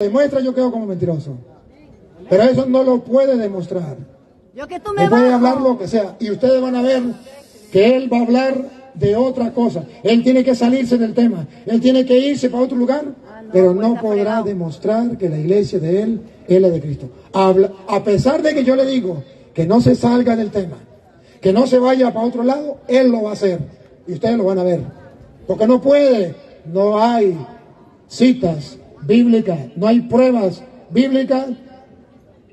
demuestra, yo quedo como mentiroso. Pero eso no lo puede demostrar. Yo que tú me puede hablar lo que sea. Y ustedes van a ver que él va a hablar de otra cosa. Él tiene que salirse del tema. Él tiene que irse para otro lugar. Pero no podrá demostrar que la iglesia de él es la de Cristo. A pesar de que yo le digo que no se salga del tema, que no se vaya para otro lado, él lo va a hacer. Y ustedes lo van a ver. Porque no puede. No hay citas bíblicas, no hay pruebas bíblicas,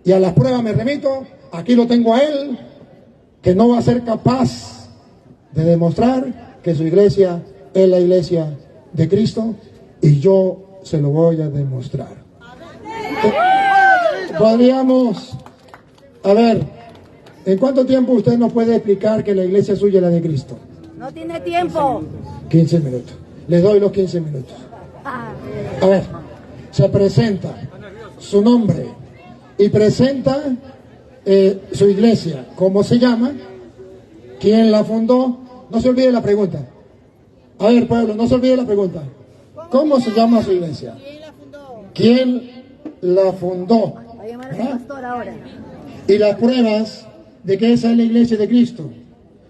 y a las pruebas me remito. Aquí lo tengo a él, que no va a ser capaz de demostrar que su iglesia es la iglesia de Cristo, y yo se lo voy a demostrar. Podríamos, a ver, ¿en cuánto tiempo usted nos puede explicar que la iglesia suya es la de Cristo? No tiene tiempo. 15 minutos. Les doy los 15 minutos. A ver, se presenta su nombre y presenta su iglesia, cómo se llama, quién la fundó. No se olvide la pregunta. A ver, pueblo, no se olvide la pregunta. ¿Cómo se llama su iglesia? ¿Quién la fundó? Va a llamar a su pastor ahora. Y las pruebas de que esa es la iglesia de Cristo.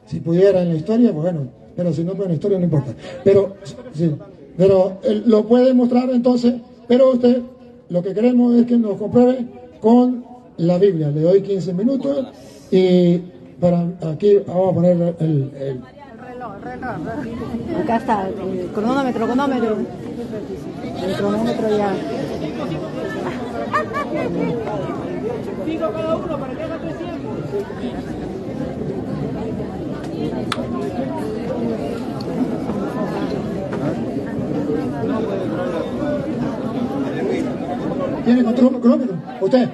Si pudiera en la historia, bueno, pero si no puede en la historia no importa. Pero, sí, pero lo puede mostrar entonces, pero usted, lo que queremos es que nos compruebe con la Biblia. Le doy 15 minutos y para aquí vamos a poner el reloj. Acá está, el cronómetro. El cronómetro ya. Digo cada uno para que haga 300. ¿Tiene cronómetro? ¿Usted?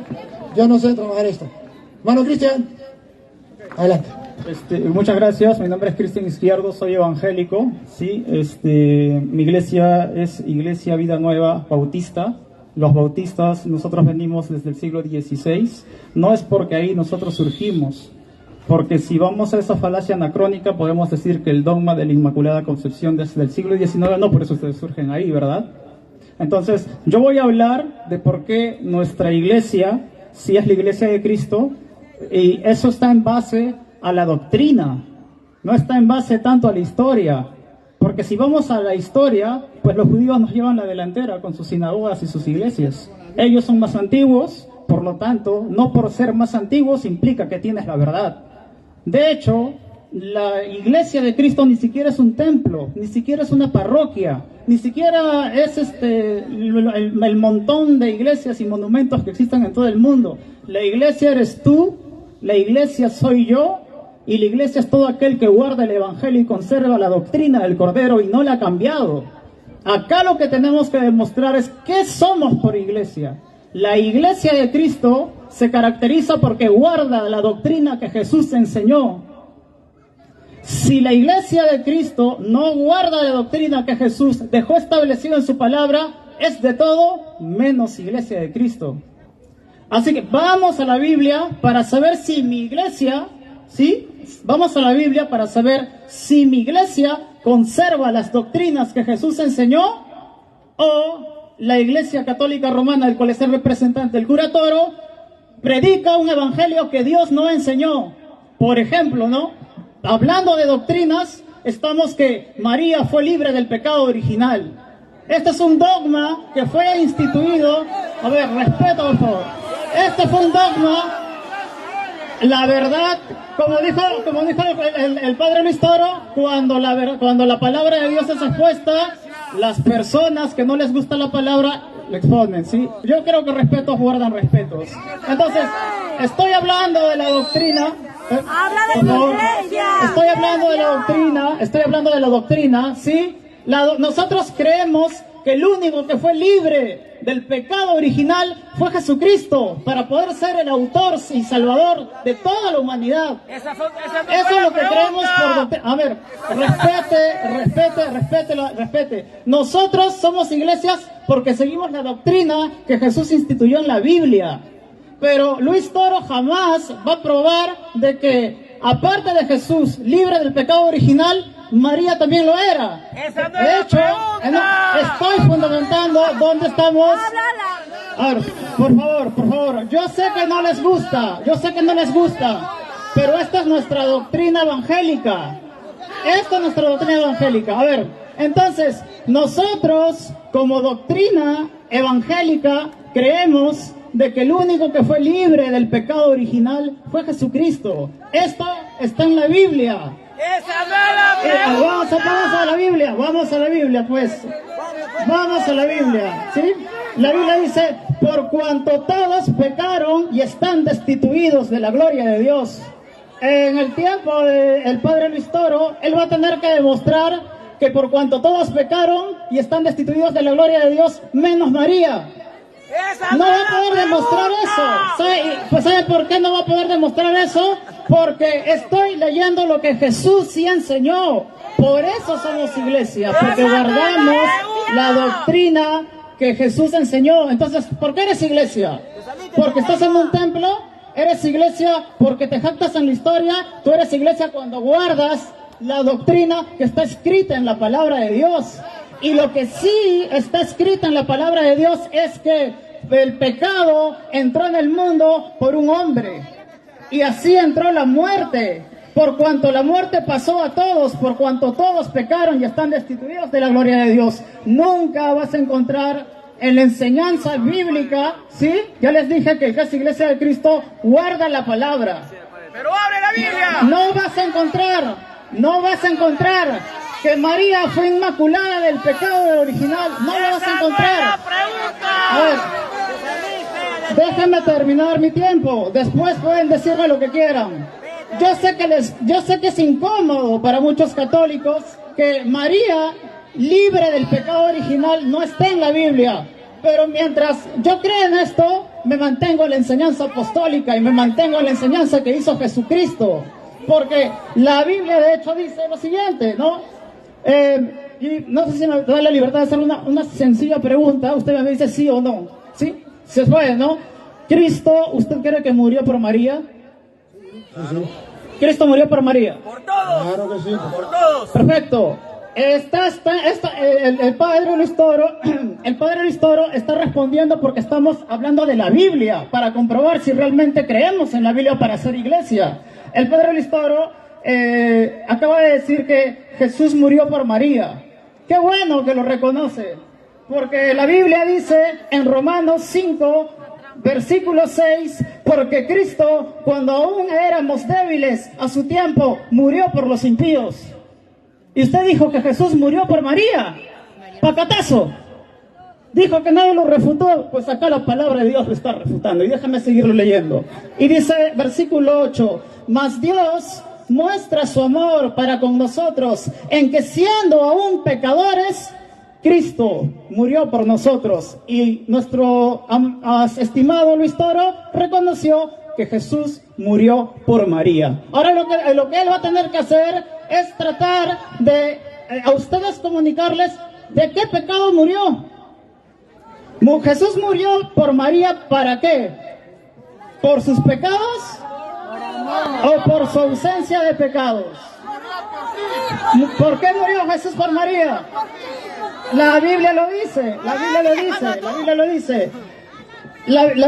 Yo no sé trabajar esto. Mano Cristian, adelante. Muchas gracias, mi nombre es Cristian Izquierdo, soy evangélico, ¿sí? Mi iglesia es Iglesia Vida Nueva Bautista. Los bautistas, nosotros venimos desde el siglo XVI, no es porque ahí nosotros surgimos, porque si vamos a esa falacia anacrónica podemos decir que el dogma de la Inmaculada Concepción desde el siglo XIX, no por eso ustedes surgen ahí, ¿verdad? Entonces, yo voy a hablar de por qué nuestra iglesia, si es la iglesia de Cristo, y eso está en base a la doctrina, no está en base tanto a la historia, porque si vamos a la historia, pues los judíos nos llevan la delantera con sus sinagogas y sus iglesias. Ellos son más antiguos, por lo tanto, no por ser más antiguos implica que tienes la verdad. De hecho, la iglesia de Cristo ni siquiera es un templo, ni siquiera es una parroquia, ni siquiera es el montón de iglesias y monumentos que existen en todo el mundo. La iglesia eres tú, la iglesia soy yo, y la iglesia es todo aquel que guarda el evangelio y conserva la doctrina del Cordero y no la ha cambiado. Acá lo que tenemos que demostrar es qué somos por iglesia. La iglesia de Cristo se caracteriza porque guarda la doctrina que Jesús enseñó. Si la iglesia de Cristo no guarda la doctrina que Jesús dejó establecido en su palabra, es de todo menos iglesia de Cristo. Así que vamos a la Biblia para saber si mi iglesia, ¿sí? Vamos a la Biblia para saber si mi iglesia conserva las doctrinas que Jesús enseñó, o la Iglesia Católica Romana, del cual es el representante, el cura Toro, predica un evangelio que Dios no enseñó. Por ejemplo, ¿no? Hablando de doctrinas, estamos que María fue libre del pecado original. Este es un dogma que fue instituido. A ver, respeto, por favor. Este fue un dogma. La verdad, como dijo el padre Luis Toro, cuando la palabra de Dios es expuesta, las personas que no les gusta la palabra la exponen, ¿sí? Yo creo que respetos guardan respetos. Entonces, estoy hablando de la doctrina. ¡Habla de tu iglesia! Estoy hablando de la doctrina, ¿sí? Nosotros creemos que el único que fue libre del pecado original fue Jesucristo, para poder ser el autor y salvador de toda la humanidad. Eso es lo que creemos por doctrina. A ver, respete. Nosotros somos iglesias porque seguimos la doctrina que Jesús instituyó en la Biblia. Pero Luis Toro jamás va a probar de que, aparte de Jesús libre del pecado original, María también lo era. Esa no De es hecho, la pregunta. estoy fundamentando dónde estamos. ¡Háblala! A ver, por favor, yo sé que no les gusta, pero esta es nuestra doctrina evangélica. Esta es nuestra doctrina evangélica. A ver, entonces, nosotros como doctrina evangélica creemos de que el único que fue libre del pecado original fue Jesucristo. Esto está en la Biblia. Vamos a la Biblia, pues. Vamos a la Biblia, ¿sí? La Biblia dice, por cuanto todos pecaron y están destituidos de la gloria de Dios. En el tiempo del padre Luis Toro, él va a tener que demostrar que por cuanto todos pecaron y están destituidos de la gloria de Dios, menos María. No va a poder demostrar eso. ¿Sabe por qué no va a poder demostrar eso? Porque estoy leyendo lo que Jesús sí enseñó. Por eso somos iglesia, porque guardamos la doctrina que Jesús enseñó. Entonces, ¿por qué eres iglesia? Porque estás en un templo. Eres iglesia porque te jactas en la historia. Tú eres iglesia cuando guardas la doctrina que está escrita en la palabra de Dios. Y lo que sí está escrito en la palabra de Dios es que el pecado entró en el mundo por un hombre. Y así entró la muerte. Por cuanto la muerte pasó a todos, por cuanto todos pecaron y están destituidos de la gloria de Dios. Nunca vas a encontrar en la enseñanza bíblica, ¿sí? Ya les dije que es Iglesia de Cristo guarda la palabra. Pero abre la Biblia. No vas a encontrar que María fue inmaculada del pecado original. No lo vas a encontrar. A ver, déjenme terminar mi tiempo. Después pueden decirme lo que quieran. Yo sé que es incómodo para muchos católicos que María, libre del pecado original, no esté en la Biblia. Pero mientras yo creo en esto, me mantengo en la enseñanza apostólica y me mantengo en la enseñanza que hizo Jesucristo. Porque la Biblia de hecho dice lo siguiente, ¿no? Y no sé si me da la libertad de hacer una sencilla pregunta. Usted me dice sí o no. ¿Sí? Se puede, ¿no? Cristo, ¿usted cree que murió por María? Sí. Cristo murió por María. Por todos. Claro que sí. Por todos. Perfecto. El padre Luis Toro está respondiendo porque estamos hablando de la Biblia para comprobar si realmente creemos en la Biblia para ser iglesia. El padre Luis Toro acaba de decir que Jesús murió por María. Qué bueno que lo reconoce, porque la Biblia dice en Romanos 5, versículo 6, porque Cristo, cuando aún éramos débiles a su tiempo, murió por los impíos. Y usted dijo que Jesús murió por María. Pacatazo. Dijo que nadie lo refutó. Pues acá la palabra de Dios lo está refutando. Y déjame seguirlo leyendo. Y dice, versículo 8, mas Dios muestra su amor para con nosotros, en que siendo aún pecadores, Cristo murió por nosotros. Y nuestro estimado Luis Toro reconoció que Jesús murió por María. Ahora lo que él va a tener que hacer es tratar de a ustedes comunicarles de qué pecado murió. Jesús murió por María, ¿para qué? ¿Por sus pecados? ¿O por su ausencia de pecados? ¿Por qué murió Jesús por María? La Biblia lo dice, la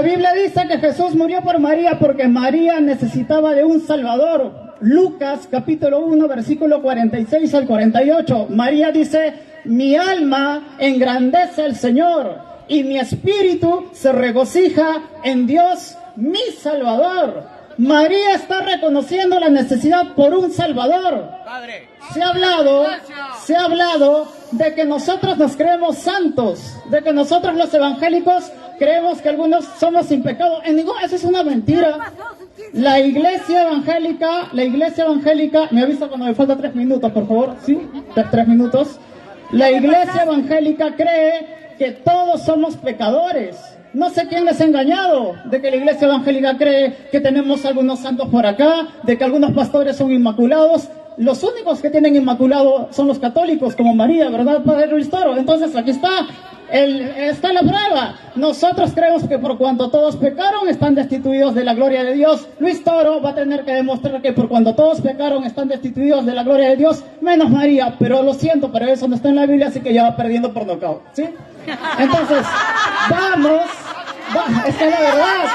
Biblia dice que Jesús murió por María porque María necesitaba de un Salvador. Lucas capítulo 1 versículo 46 al 48. María dice, mi alma engrandece al Señor y mi espíritu se regocija en Dios mi Salvador. María está reconociendo la necesidad por un Salvador. Se ha hablado de que nosotros nos creemos santos, de que nosotros los evangélicos creemos que algunos somos sin pecado. Eso es una mentira. La iglesia evangélica, me avisa cuando me falta 3 minutos, por favor, ¿sí? 3 minutos. La iglesia evangélica cree que todos somos pecadores. No sé quién les ha engañado de que la iglesia evangélica cree que tenemos algunos santos por acá, de que algunos pastores son inmaculados. Los únicos que tienen inmaculado son los católicos, como María, ¿verdad, Padre Luis Toro? Entonces aquí está la prueba. Nosotros creemos que por cuanto todos pecaron, están destituidos de la gloria de Dios. Luis Toro va a tener que demostrar que por cuanto todos pecaron, están destituidos de la gloria de Dios, menos María. Pero lo siento, pero eso no está en la Biblia, así que ya va perdiendo por nocaut, ¿sí? Entonces, esta es la verdad,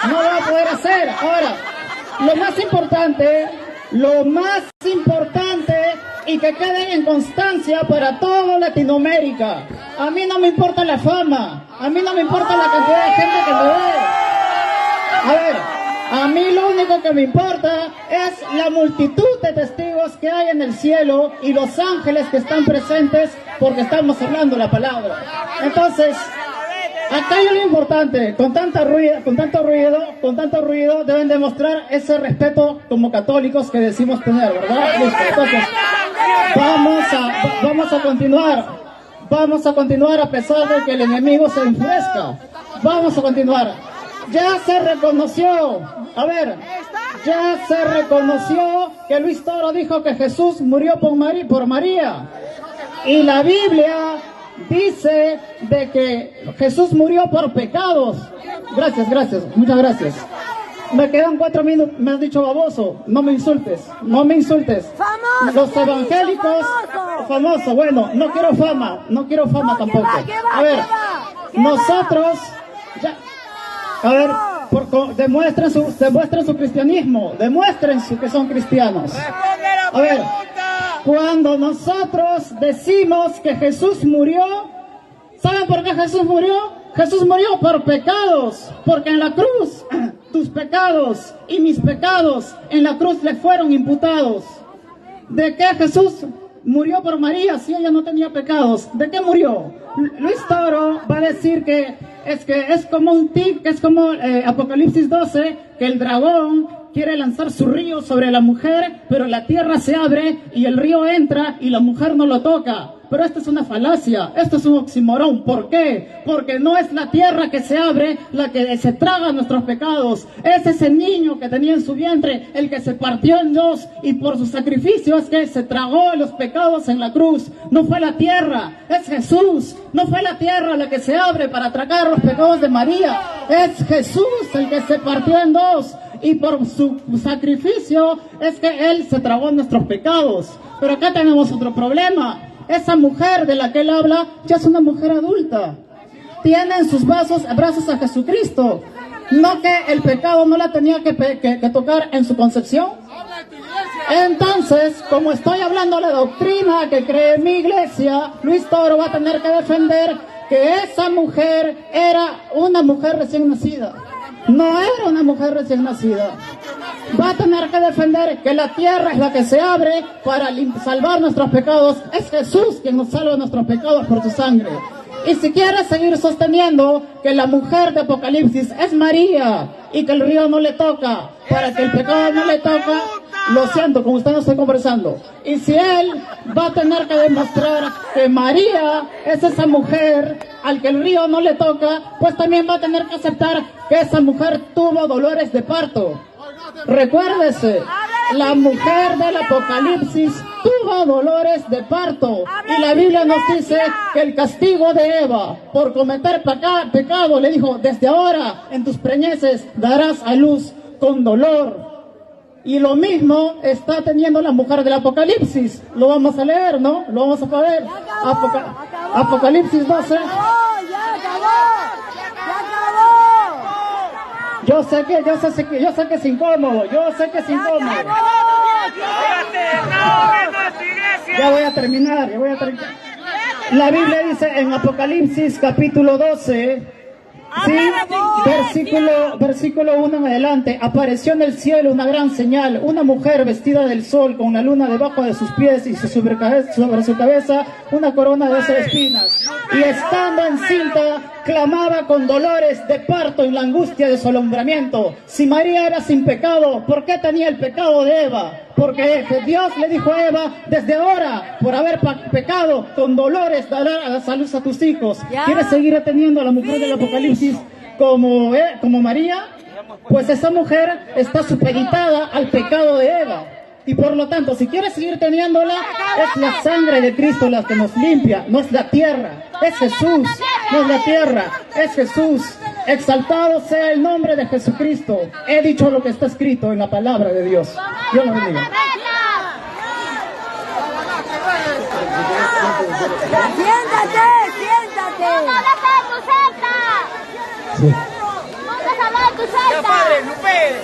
no lo va a poder hacer. Ahora, lo más importante y que quede en constancia para toda Latinoamérica. A mí no me importa la fama, a mí no me importa la cantidad de gente que me ve. A ver, a mí lo único que me importa es la multitud de testigos que hay en el cielo y los ángeles que están presentes porque estamos hablando la palabra. Entonces, acá hay lo importante, con tanto ruido, deben demostrar ese respeto como católicos que decimos tener, ¿verdad? Listo. Entonces, vamos a continuar a pesar de que el enemigo se enfurezca. Vamos a continuar. Ya se reconoció que Luis Toro dijo que Jesús murió por María. Y la Biblia dice de que Jesús murió por pecados. Gracias, muchas gracias. Me quedan 4 minutos, me has dicho baboso, no me insultes. ¡Famoso! Los evangélicos, famoso, bueno, no quiero fama tampoco. A ver, nosotros, demuestren su cristianismo, demuestren que son cristianos. A ver, cuando nosotros decimos que Jesús murió, ¿saben por qué Jesús murió? Jesús murió por pecados, porque en la cruz tus pecados y mis pecados en la cruz le fueron imputados. ¿De qué Jesús murió por María si ella no tenía pecados? ¿De qué murió? Luis Toro va a decir que es como un tic, que es como Apocalipsis 12, que el dragón quiere lanzar su río sobre la mujer, pero la tierra se abre y el río entra y la mujer no lo toca. Pero esto es una falacia, esto es un oxímoron. ¿Por qué? Porque no es la tierra que se abre la que se traga nuestros pecados. Es ese niño que tenía en su vientre el que se partió en dos y por su sacrificio es que se tragó los pecados en la cruz. No fue la tierra, es Jesús. No fue la tierra la que se abre para tragar los pecados de María. Es Jesús el que se partió en dos. Y por su sacrificio es que Él se tragó nuestros pecados. Pero acá tenemos otro problema. Esa mujer de la que él habla ya es una mujer adulta. Tiene en sus brazos a Jesucristo. ¿No que el pecado no la tenía que tocar en su concepción? Entonces, como estoy hablando de la doctrina que cree mi iglesia, Luis Toro va a tener que defender que esa mujer era una mujer recién nacida. No era una mujer recién nacida. Va a tener que defender que la tierra es la que se abre para salvar nuestros pecados. Es Jesús quien nos salva nuestros pecados por su sangre. Y si quiere seguir sosteniendo que la mujer de Apocalipsis es María y que el río no le toca, para que el pecado no le toca, lo siento, con usted no estoy conversando. Y si él va a tener que demostrar que María es esa mujer al que el río no le toca, pues también va a tener que aceptar que esa mujer tuvo dolores de parto. Recuérdese, la mujer del Apocalipsis tuvo dolores de parto. Y la Biblia nos dice que el castigo de Eva por cometer pecado, le dijo, desde ahora en tus preñeces darás a luz con dolor. Y lo mismo está teniendo la mujer del Apocalipsis. Lo vamos a leer, ¿no? Lo vamos a poder. Apocalipsis 12. ¡Ya acabó! Yo sé que es incómodo. Ya voy a terminar. La Biblia dice en Apocalipsis capítulo 12. Sí, versículo 1 en adelante. Apareció en el cielo una gran señal, una mujer vestida del sol con la luna debajo de sus pies y sobre su cabeza una corona de 12 espinas. Y estando encinta, clamaba con dolores de parto en la angustia de su alumbramiento. Si María era sin pecado, ¿por qué tenía el pecado de Eva? Porque Dios le dijo a Eva, desde ahora, por haber pecado, con dolores darás a luz a tus hijos. ¿Quieres seguir teniendo a la mujer del Apocalipsis como María? Pues esa mujer está supeditada al pecado de Eva. Y por lo tanto, si quieres seguir teniéndola, es la sangre de Cristo la que nos limpia, no es la tierra. Es Jesús, no es la tierra, es Jesús. Exaltado sea el nombre de Jesucristo. He dicho lo que está escrito en la palabra de Dios. Dios lo bendiga. Siéntate. Sí. tú salta. Ya, padre, no pegue.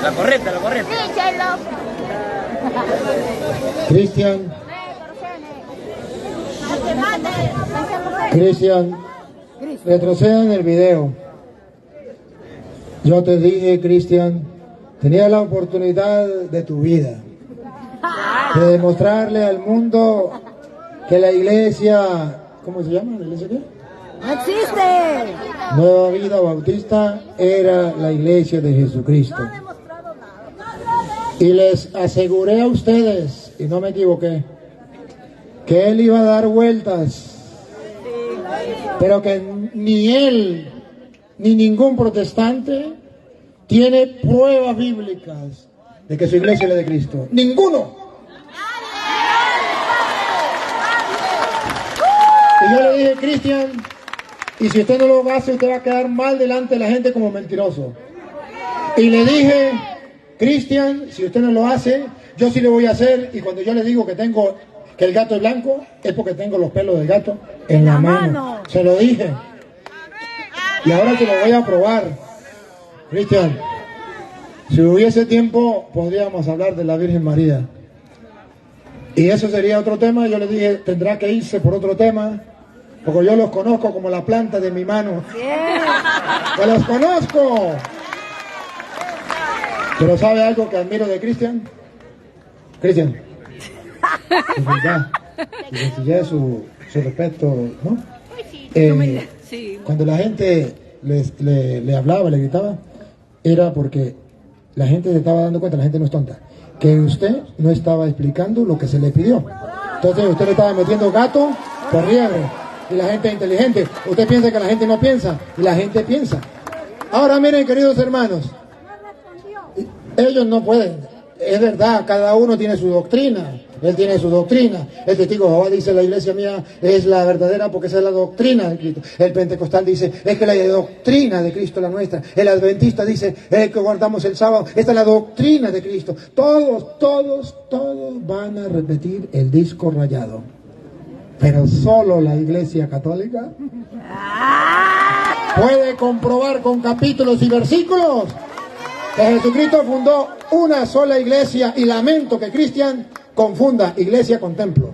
La correcta, la correcta. Díchelo. Cristian, Cristian, retroceda en el video. Yo te dije, Cristian, tenías la oportunidad de tu vida, de demostrarle al mundo que la iglesia, ¿cómo se llama? ¿La iglesia qué? No existe. Nueva Vida Bautista era la iglesia de Jesucristo. Y les aseguré a ustedes, y no me equivoqué, que él iba a dar vueltas, pero que ni él ni ningún protestante tiene pruebas bíblicas de que su iglesia es la de Cristo. ¡Ninguno! Y yo le dije, Cristian, y si usted no lo hace, usted va a quedar mal delante de la gente como mentiroso. Y le dije, Cristian, si usted no lo hace, yo sí lo voy a hacer. Y cuando yo le digo que el gato es blanco, es porque tengo los pelos del gato en la mano. Se lo dije. Y ahora se lo voy a probar. Cristian, si hubiese tiempo, podríamos hablar de la Virgen María. Y eso sería otro tema. Yo le dije, tendrá que irse por otro tema, porque yo los conozco como la planta de mi mano. ¡Que los conozco! Pero ¿sabe algo que admiro de Cristian? Cristian, su sencillez, su respeto, ¿no? Cuando la gente le hablaba, le gritaba, era porque la gente se estaba dando cuenta, la gente no es tonta, que usted no estaba explicando lo que se le pidió. Entonces usted le estaba metiendo gato por liebre. Y la gente es inteligente. Usted piensa que la gente no piensa, y la gente piensa. Ahora miren, queridos hermanos, ellos no pueden. Es verdad, cada uno tiene su doctrina. Él tiene su doctrina. El testigo de Jehová dice, la iglesia mía es la verdadera porque esa es la doctrina de Cristo. El pentecostal dice, es que la doctrina de Cristo es la nuestra. El adventista dice, es que guardamos el sábado. Esta es la doctrina de Cristo. Todos van a repetir el disco rayado. Pero solo la iglesia católica puede comprobar con capítulos y versículos que Jesucristo fundó una sola iglesia, y lamento que Cristian confunda iglesia con templo.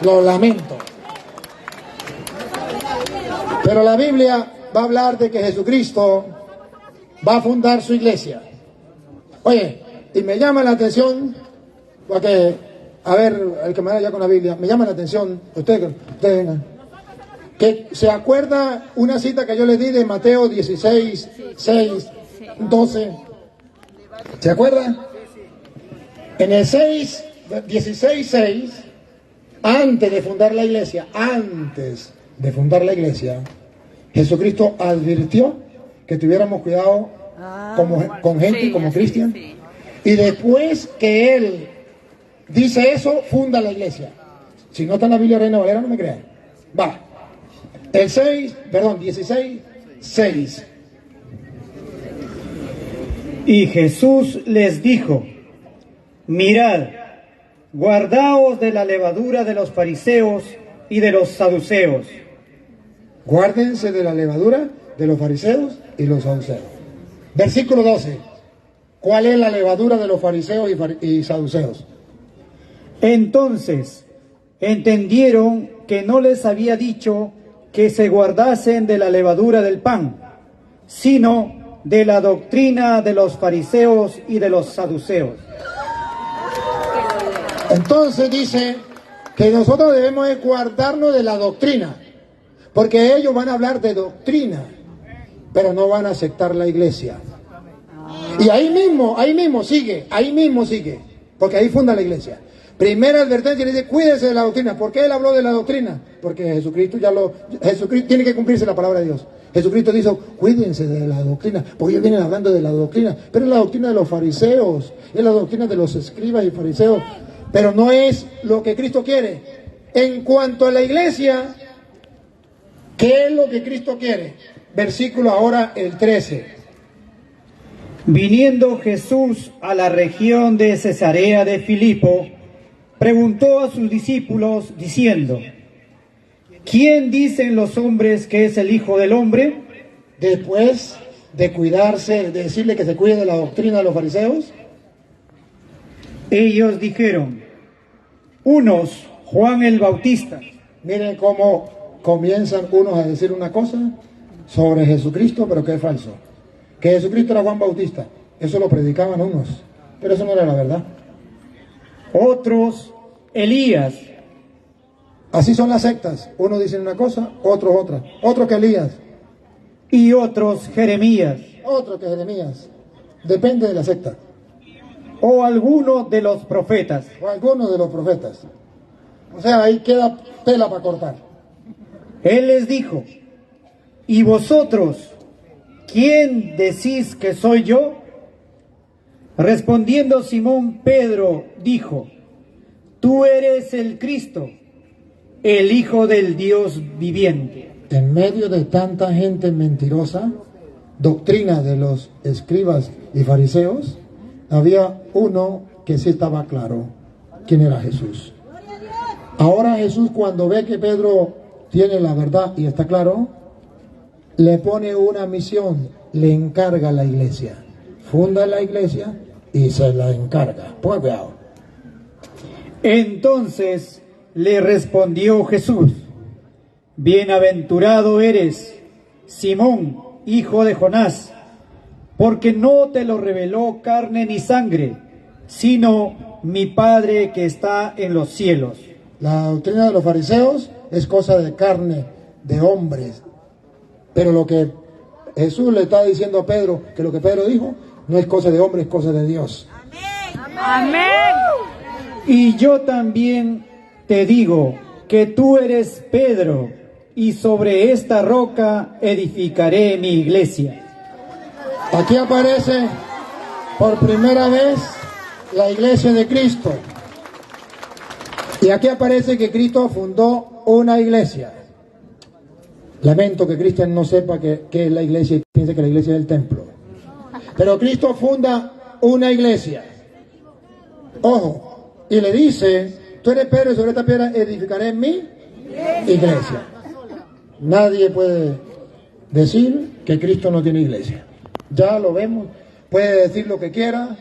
Lo lamento. Pero la Biblia va a hablar de que Jesucristo va a fundar su iglesia. Oye, y me llama la atención, porque, a ver, el que me vaya con la Biblia, me llama la atención, ustedes vengan, que se acuerda una cita que yo les di de Mateo 16, 6, 12. ¿Se acuerda? En el 16, 6, antes de fundar la iglesia, Jesucristo advirtió que tuviéramos cuidado con gente como Cristian. Y después que Él dice eso, funda la iglesia. Si no está en la Biblia Reina Valera, no me crean. Va. El 16, 6. Y Jesús les dijo, mirad, guardaos de la levadura de los fariseos y de los saduceos. Guárdense de la levadura de los fariseos y los saduceos. Versículo 12. ¿Cuál es la levadura de los fariseos y saduceos? Entonces entendieron que no les había dicho que se guardasen de la levadura del pan, sino de la doctrina de los fariseos y de los saduceos. Entonces dice que nosotros debemos guardarnos de la doctrina, porque ellos van a hablar de doctrina, pero no van a aceptar la iglesia. Y ahí mismo sigue, porque ahí funda la iglesia. Primera advertencia, le dice, cuídese de la doctrina. ¿Por qué él habló de la doctrina? Porque Jesucristo tiene que cumplirse la palabra de Dios. Jesucristo dijo, cuídense de la doctrina, porque ellos vienen hablando de la doctrina, pero es la doctrina de los fariseos, es la doctrina de los escribas y fariseos, pero no es lo que Cristo quiere. En cuanto a la iglesia, ¿qué es lo que Cristo quiere? Versículo ahora el 13. Viniendo Jesús a la región de Cesarea de Filipo, preguntó a sus discípulos diciendo: ¿quién dicen los hombres que es el Hijo del Hombre? Después de cuidarse, de decirle que se cuide de la doctrina de los fariseos, Ellos dijeron: unos, Juan el Bautista, miren cómo comienzan unos a decir una cosa sobre Jesucristo, pero que es falso. Que Jesucristo era Juan Bautista, eso lo predicaban unos, pero eso no era la verdad. otros, Elías, Así son las sectas, unos dicen una cosa, otros otra, otro que Elías, y otros, Jeremías, otro que Jeremías, depende de la secta, o alguno de los profetas. o algunos de los profetas. O sea, ahí queda tela para cortar. Él les dijo: ¿y vosotros, quién decís que soy yo? Respondiendo Simón Pedro, dijo: tú eres el Cristo, el Hijo del Dios viviente. En medio de tanta gente mentirosa, doctrina de los escribas y fariseos, había uno que sí estaba claro quién era Jesús. Ahora Jesús, cuando ve que Pedro tiene la verdad y está claro, le pone una misión, le encarga a la iglesia, funda la iglesia y se la encarga. Ponga cuidado. Entonces le respondió Jesús: bienaventurado eres, Simón, hijo de Jonás, porque no te lo reveló carne ni sangre, sino mi Padre que está en los cielos. La doctrina de los fariseos es cosa de carne, de hombres. Pero lo que Jesús le está diciendo a Pedro, que lo que Pedro dijo, no es cosa de hombre, es cosa de Dios. Amén. Y yo también te digo que tú eres Pedro, y sobre esta roca edificaré mi iglesia. Aquí aparece por primera vez la iglesia de Cristo. Y aquí aparece que Cristo fundó una iglesia. Lamento que Cristian no sepa qué es la iglesia y piense que la iglesia es el templo. Pero Cristo funda una iglesia. Ojo, y le dice: tú eres Pedro y sobre esta piedra edificaré mi iglesia. Nadie puede decir que Cristo no tiene iglesia. Ya lo vemos, puede decir lo que quiera,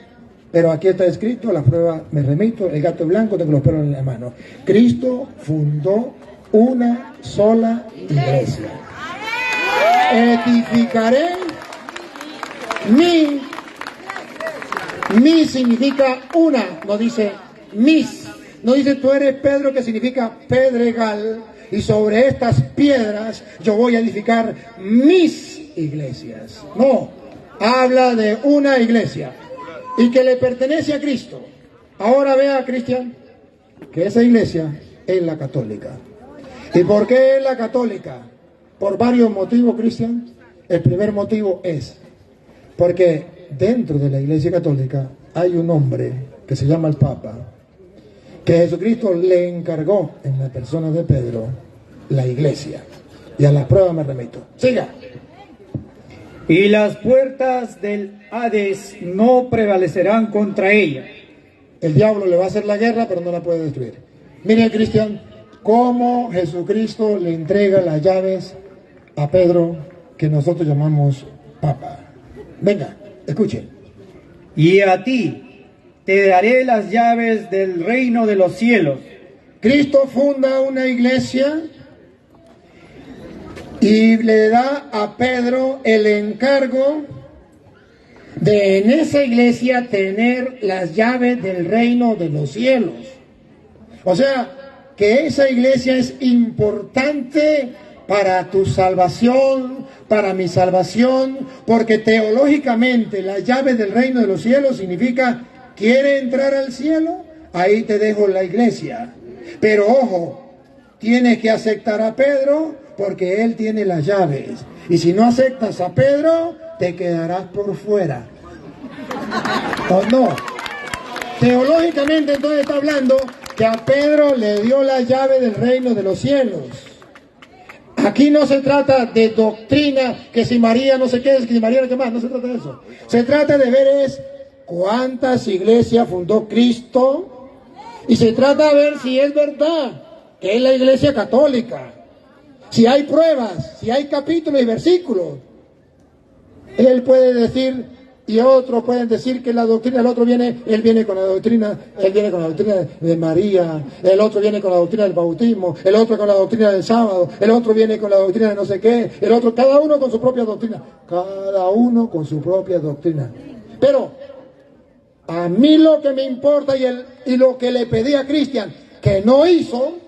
pero aquí está escrito, la prueba me remito, el gato es blanco, tengo los pelos en la mano. Cristo fundó una sola iglesia. Edificaré mi significa una, no dice mis, no dice tú eres Pedro, que significa pedregal, y sobre estas piedras yo voy a edificar mis iglesias. No, habla de una iglesia y que le pertenece a Cristo. Ahora vea, Cristian, que esa iglesia es la católica. ¿Y por qué es la católica? Por varios motivos, Cristian. El primer motivo es porque dentro de la iglesia católica hay un hombre que se llama el Papa, que Jesucristo le encargó en la persona de Pedro la iglesia. Y a las pruebas me remito. Siga. Y las puertas del Hades no prevalecerán contra ella. El diablo le va a hacer la guerra, pero no la puede destruir. Mire, Cristian, cómo Jesucristo le entrega las llaves a Pedro, que nosotros llamamos Papa. Venga, escuchen. Y a ti te daré las llaves del reino de los cielos. Cristo funda una iglesia y le da a Pedro el encargo de en esa iglesia tener las llaves del reino de los cielos. O sea, que esa iglesia es importante para tu salvación, para mi salvación, porque teológicamente las llaves del reino de los cielos significa: ¿quiere entrar al cielo? Ahí te dejo la iglesia. Pero ojo, tienes que aceptar a Pedro, porque él tiene las llaves. Y si no aceptas a Pedro, te quedarás por fuera. ¿O no? Teológicamente entonces está hablando que a Pedro le dio la llave del reino de los cielos. Aquí no se trata de doctrina, que si María no sé qué, que si María no sé qué más, no se trata de eso. Se trata de ver es cuántas iglesias fundó Cristo Y se trata de ver si es verdad que es la Iglesia Católica. Si hay pruebas, si hay capítulos y versículos. Él puede decir, y otros pueden decir que la doctrina, el otro viene, él viene con la doctrina de María, el otro viene con la doctrina del bautismo, el otro con la doctrina del sábado, el otro viene con la doctrina de no sé qué, el otro, cada uno con su propia doctrina, cada uno con su propia doctrina. Pero a mí lo que me importa y lo que le pedí a Cristian que no hizo,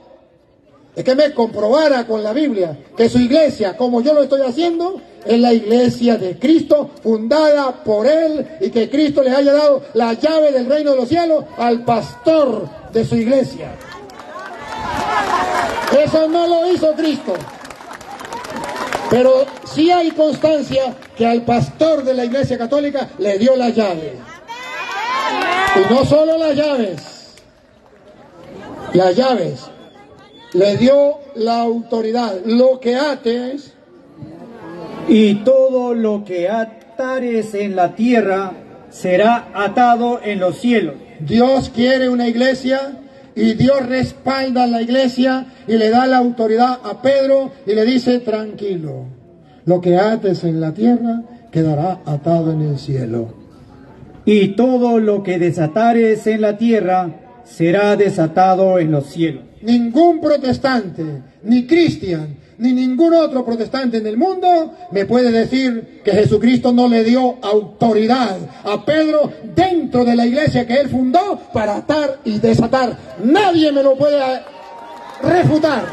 es que me comprobara con la Biblia que su iglesia, como yo lo estoy haciendo, es la iglesia de Cristo, fundada por Él, y que Cristo les haya dado la llave del reino de los cielos al pastor de su iglesia. Eso no lo hizo Cristo. Pero sí hay constancia que al pastor de la iglesia católica le dio la llave. Y no solo las llaves, le dio la autoridad. Lo que ates, y todo lo que atares en la tierra será atado en los cielos. Dios quiere una iglesia y Dios respalda a la iglesia y le da la autoridad a Pedro y le dice: tranquilo, lo que ates en la tierra quedará atado en el cielo. Y todo lo que desatares en la tierra será desatado en los cielos. Ningún protestante, ni cristiano, ni ningún otro protestante en el mundo me puede decir que Jesucristo no le dio autoridad a Pedro dentro de la iglesia que él fundó para atar y desatar. Nadie me lo puede refutar.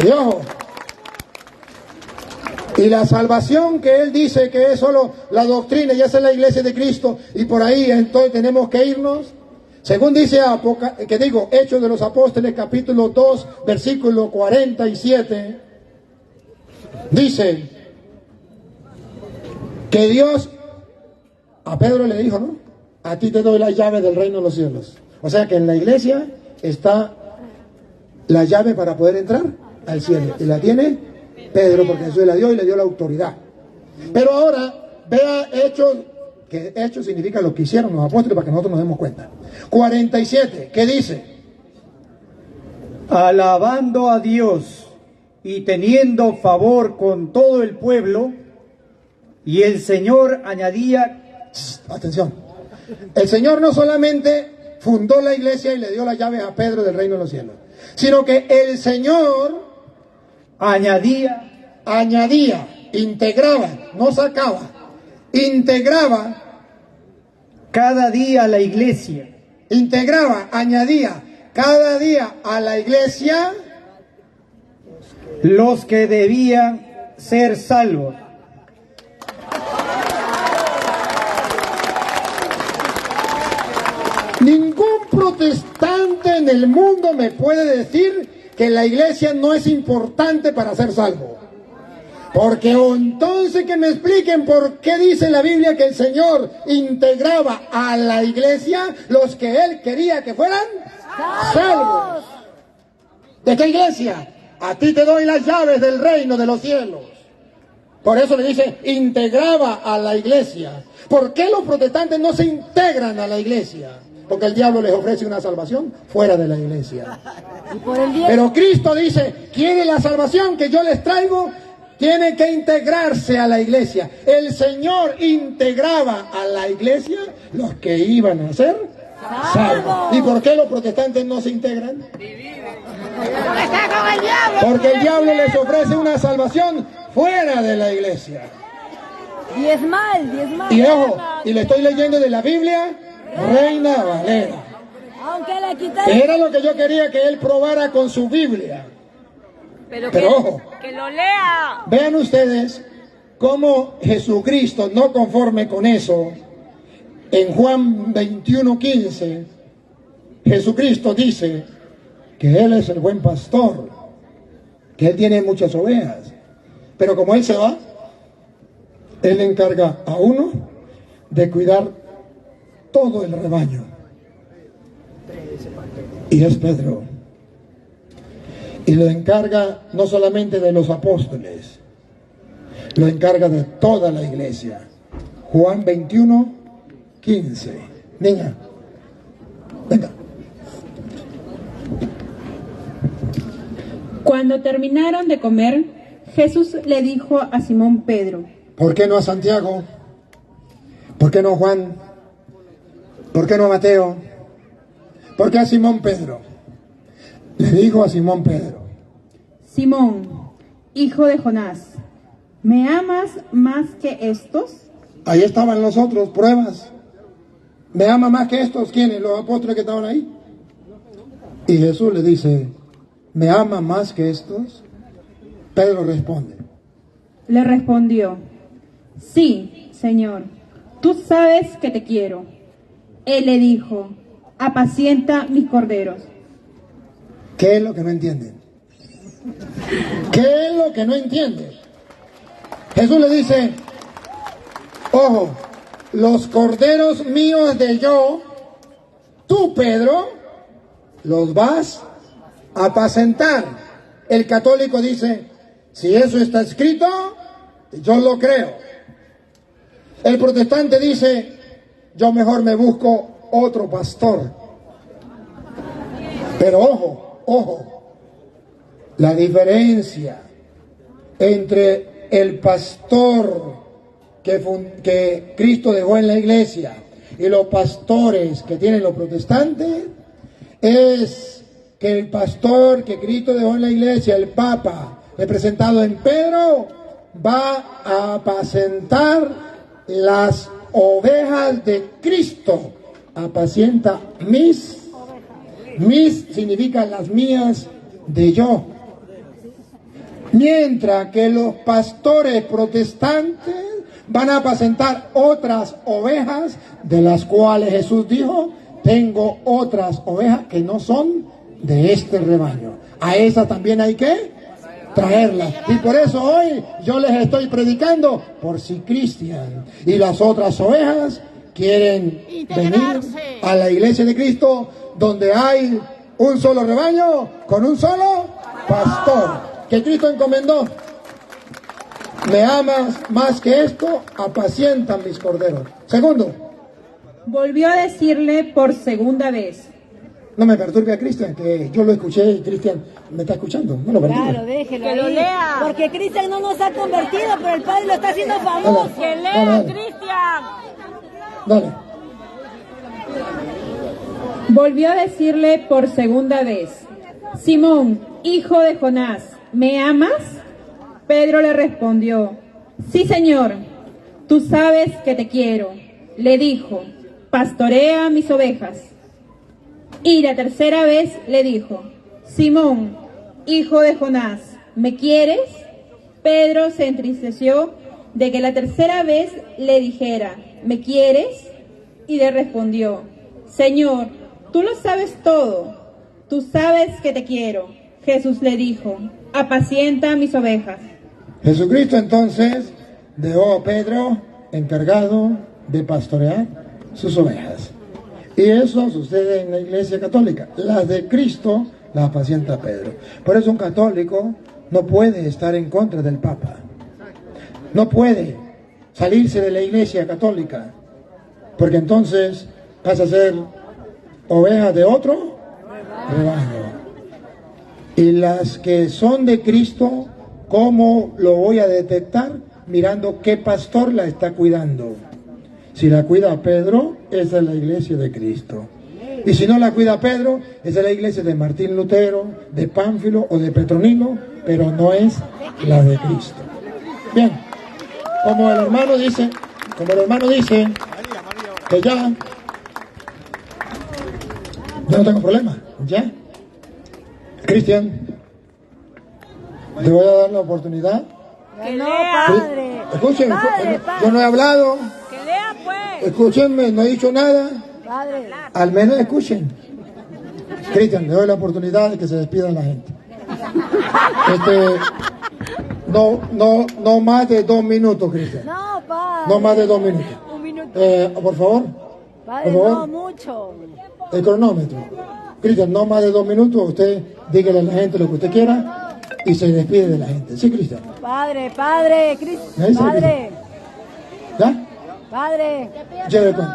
Y ojo, y la salvación que él dice que es solo la doctrina, y esa es la iglesia de Cristo, y por ahí entonces tenemos que irnos. Según dice Hechos de los Apóstoles, capítulo 2, versículo 47, dice que Dios a Pedro le dijo, ¿no? A ti te doy la llave del reino de los cielos. O sea que en la iglesia está la llave para poder entrar al cielo. Y la tiene Pedro, porque Jesús la dio y le dio la autoridad. Pero ahora, vea Hechos, que Hechos significa lo que hicieron los apóstoles para que nosotros nos demos cuenta. 47, ¿qué dice? Alabando a Dios y teniendo favor con todo el pueblo, y el Señor añadía... Atención, el Señor no solamente fundó la iglesia y le dio las llaves a Pedro del reino de los cielos, sino que el Señor añadía, integraba, no sacaba, integraba cada día a la iglesia. Añadía cada día a la iglesia los que debían ser salvos. Ningún protestante en el mundo me puede decir que la iglesia no es importante para ser salvo. Porque entonces que me expliquen por qué dice la Biblia que el Señor integraba a la iglesia los que Él quería que fueran salvos. ¿De qué iglesia? A ti te doy las llaves del reino de los cielos. Por eso le dice, integraba a la iglesia. ¿Por qué los protestantes no se integran a la iglesia? Porque el diablo les ofrece una salvación fuera de la iglesia. Pero Cristo dice, ¿quiere la salvación que yo les traigo? Tiene que integrarse a la iglesia. El Señor integraba a la iglesia los que iban a ser salvos. ¿Y por qué los protestantes no se integran? Porque el diablo les ofrece una salvación fuera de la iglesia. Diezmal. Y ojo, y le estoy leyendo de la Biblia, Reina Valera. Aunque le quitaron... Era lo que yo quería que él probara con su Biblia. Pero ojo, que lo lea. Vean ustedes cómo Jesucristo, no conforme con eso, en Juan 21:15, Jesucristo dice que Él es el buen pastor, que Él tiene muchas ovejas, pero como Él se va, Él le encarga a uno de cuidar todo el rebaño, y es Pedro. Y lo encarga no solamente de los apóstoles, lo encarga de toda la iglesia. Juan 21, 15. Niña, venga. Cuando terminaron de comer, Jesús le dijo a Simón Pedro: ¿Por qué no a Santiago? ¿Por qué no a Juan? ¿Por qué no a Mateo? ¿Por qué a Simón Pedro? Le dijo a Simón Pedro: Simón, hijo de Jonás, ¿me amas más que estos? Ahí estaban los otros, pruebas. ¿Me ama más que estos? ¿Quiénes? Los apóstoles que estaban ahí. Y Jesús le dice: ¿me ama más que estos? Pedro responde. Le respondió: sí, Señor, tú sabes que te quiero. Él le dijo: apacienta mis corderos. ¿Qué es lo que no entienden? ¿Qué es lo que no entienden? Jesús le dice: ojo, los corderos míos de yo, tú, Pedro, los vas a apacentar. El católico dice: si eso está escrito, yo lo creo. El protestante dice: yo mejor me busco otro pastor. Pero ojo, ojo, la diferencia entre el pastor que Cristo dejó en la iglesia y los pastores que tienen los protestantes es que el pastor que Cristo dejó en la iglesia, el Papa, representado en Pedro, va a apacentar las ovejas de Cristo. Apacienta mis significa las mías de yo. Mientras que los pastores protestantes van a apacentar otras ovejas, de las cuales Jesús dijo: tengo otras ovejas que no son de este rebaño. A esas también hay que traerlas. Y por eso hoy yo les estoy predicando por si Cristian y las otras ovejas quieren venir a la iglesia de Cristo, donde hay un solo rebaño con un solo pastor que Cristo encomendó. ¿Me amas más que esto? Apacienta mis corderos. Segundo, Volvió a decirle por segunda vez: no me perturbe a Cristian, que yo lo escuché y Cristian me está escuchando. No lo perturbe. Claro, déjelo Que lo ahí. lea. Porque Cristian no nos ha convertido, pero el Padre lo está haciendo famoso. ¡Que Dale, lea, dale. Cristian! Dale. Volvió a decirle por segunda vez: Simón, hijo de Jonás, ¿me amas? Pedro le respondió: sí, Señor, tú sabes que te quiero. Le dijo: pastorea mis ovejas. Y la tercera vez le dijo: Simón, hijo de Jonás, ¿me quieres? Pedro se entristeció de que la tercera vez le dijera: ¿me quieres? Y le respondió: Señor, tú lo sabes todo, tú sabes que te quiero. Jesús le dijo: apacienta mis ovejas. Jesucristo entonces dejó a Pedro encargado de pastorear sus ovejas. Y eso sucede en la iglesia católica. Las de Cristo las apacienta Pedro. Por eso un católico no puede estar en contra del Papa. No puede salirse de la iglesia católica, porque entonces pasa a ser oveja de otro rebaño. Y las que son de Cristo, ¿cómo lo voy a detectar? Mirando qué pastor la está cuidando. Si la cuida Pedro, esa es la iglesia de Cristo. Y si no la cuida Pedro, esa es la iglesia de Martín Lutero, de Pánfilo o de Petronilo, pero no es la de Cristo. Bien, como el hermano dice que ya, yo no tengo problema, ya. Cristian, te voy a dar la oportunidad. Que no, lea. Padre. Escuchen, Padre, yo no he hablado, ¡Que lea, pues! escúchenme, no he dicho nada, Padre. al menos escuchen. Cristian, le doy la oportunidad de que se despida la gente. No más de 2 minutos, Cristian. No, Padre. No más de 2 minutos. Un minuto. Por favor, Padre, por favor. no mucho. el cronómetro. Cristian, no más de 2 minutos, usted dígale a la gente lo que usted quiera y se despide de la gente. Sí, Cristian. Padre, Padre, ¿Me dice Padre. ¿Ya? Padre,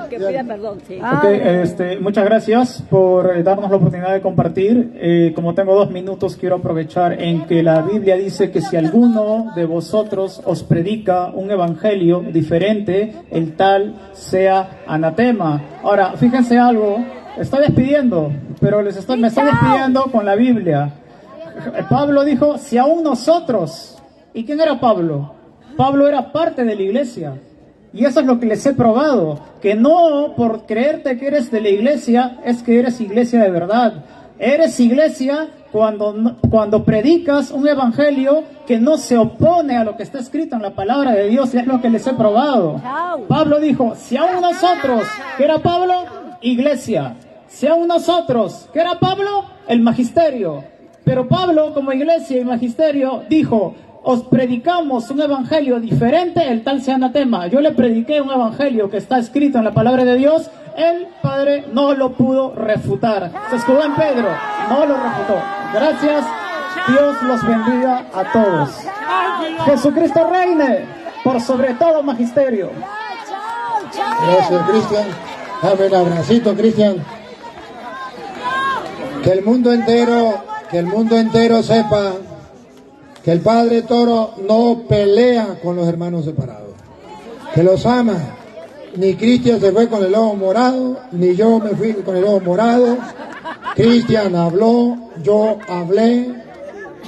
que pida perdón, sí. Ok, muchas gracias por darnos la oportunidad de compartir. Como tengo 2 minutos, quiero aprovechar en que la Biblia dice que si alguno de vosotros os predica un evangelio diferente, el tal sea anatema. Ahora, fíjense algo, estoy despidiendo, pero me estoy despidiendo con la Biblia. Pablo dijo, si aún nosotros, ¿y quién era Pablo? Pablo era parte de la iglesia. Y eso es lo que les he probado, que no por creerte que eres de la iglesia, es que eres iglesia de verdad. Eres iglesia cuando predicas un evangelio que no se opone a lo que está escrito en la palabra de Dios, y es lo que les he probado. Pablo dijo, si aún nosotros, ¿qué era Pablo? Iglesia. Si aún nosotros, ¿qué era Pablo? El magisterio. Pero Pablo, como iglesia y magisterio, dijo, os predicamos un evangelio diferente, el tal sea anatema. Yo le prediqué un evangelio que está escrito en la palabra de Dios, el Padre no lo pudo refutar. Se escudó en Pedro, no lo refutó. Gracias, Dios los bendiga a todos. Jesucristo reine por sobre todo magisterio. Gracias, Cristian. Dame un abracito, Cristian. Que el mundo entero sepa que el Padre Toro no pelea con los hermanos separados, que los ama. Ni Cristian se fue con el ojo morado, ni yo me fui con el ojo morado. Cristian habló, yo hablé,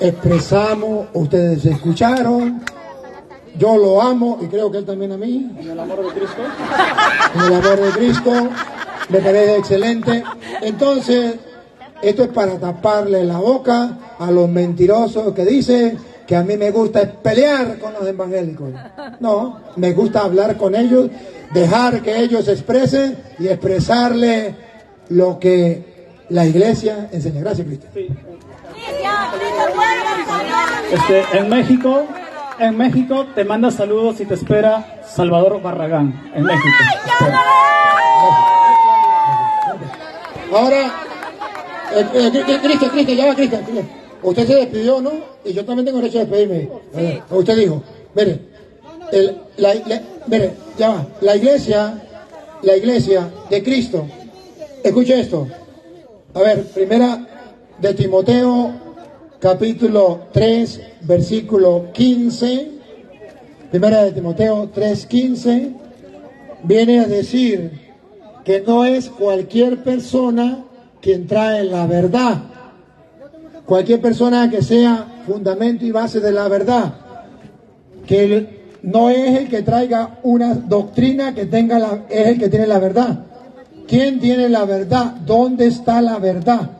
expresamos, ustedes escucharon. Yo lo amo y creo que él también a mí. En el amor de Cristo. En el amor de Cristo, me parece excelente. Entonces, esto es para taparle la boca a los mentirosos que dicen que a mí me gusta es pelear con los evangélicos. No, me gusta hablar con ellos, dejar que ellos expresen y expresarle lo que la iglesia enseña. Gracias, Cristian. Sí. En México te manda saludos y te espera Salvador Barragán, en México. Ahora, Cristian, ya va, Cristian. Usted se despidió, ¿no? Y yo también tengo derecho a despedirme. Sí. Usted dijo, mire, ya va, la iglesia de Cristo. Escuche esto. A ver, primera de Timoteo, capítulo 3, versículo 15. Primera de Timoteo 3:15. Viene a decir que no es cualquier persona quien trae la verdad. Cualquier persona que sea fundamento y base de la verdad. Que no es el que traiga una doctrina que tenga es el que tiene la verdad. ¿Quién tiene la verdad? ¿Dónde está la verdad?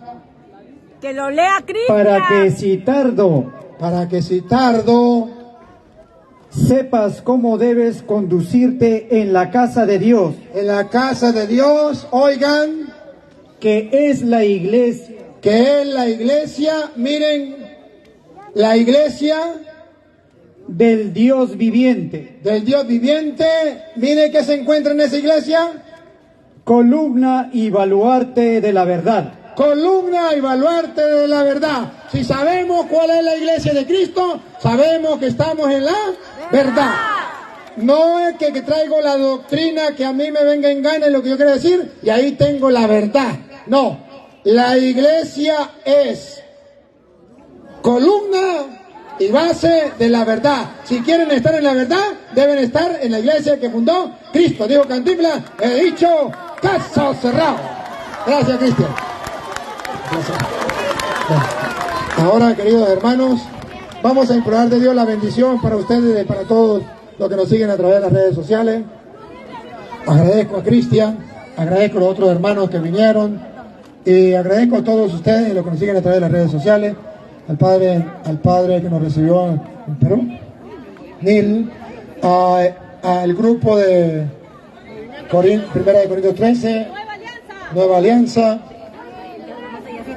Que lo lea Cristian. Para que si tardo sepas cómo debes conducirte en la casa de Dios. En la casa de Dios, oigan, que es la iglesia. Que es la iglesia, miren, la iglesia del Dios viviente. Del Dios viviente, miren que se encuentra en esa iglesia. Columna y baluarte de la verdad. Columna y baluarte de la verdad. Si sabemos cuál es la iglesia de Cristo, sabemos que estamos en la verdad. No es que traigo la doctrina que a mí me venga en gana en lo que yo quiero decir y ahí tengo la verdad. No, la iglesia es columna y base de la verdad. Si quieren estar en la verdad, deben estar en la iglesia que fundó Cristo. Dijo Cantinflas, he dicho, caso cerrado. Gracias, Cristian. Gracias. Bueno, ahora, queridos hermanos, vamos a implorar de Dios la bendición para ustedes y para todos los que nos siguen a través de las redes sociales. Agradezco a Cristian, agradezco a los otros hermanos que vinieron y agradezco a todos ustedes los que nos siguen a través de las redes sociales. Al padre que nos recibió en Perú, Nil, al grupo de Primera de Corintios 13, Nueva Alianza.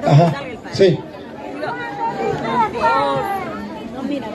Ajá, sí. No, mira.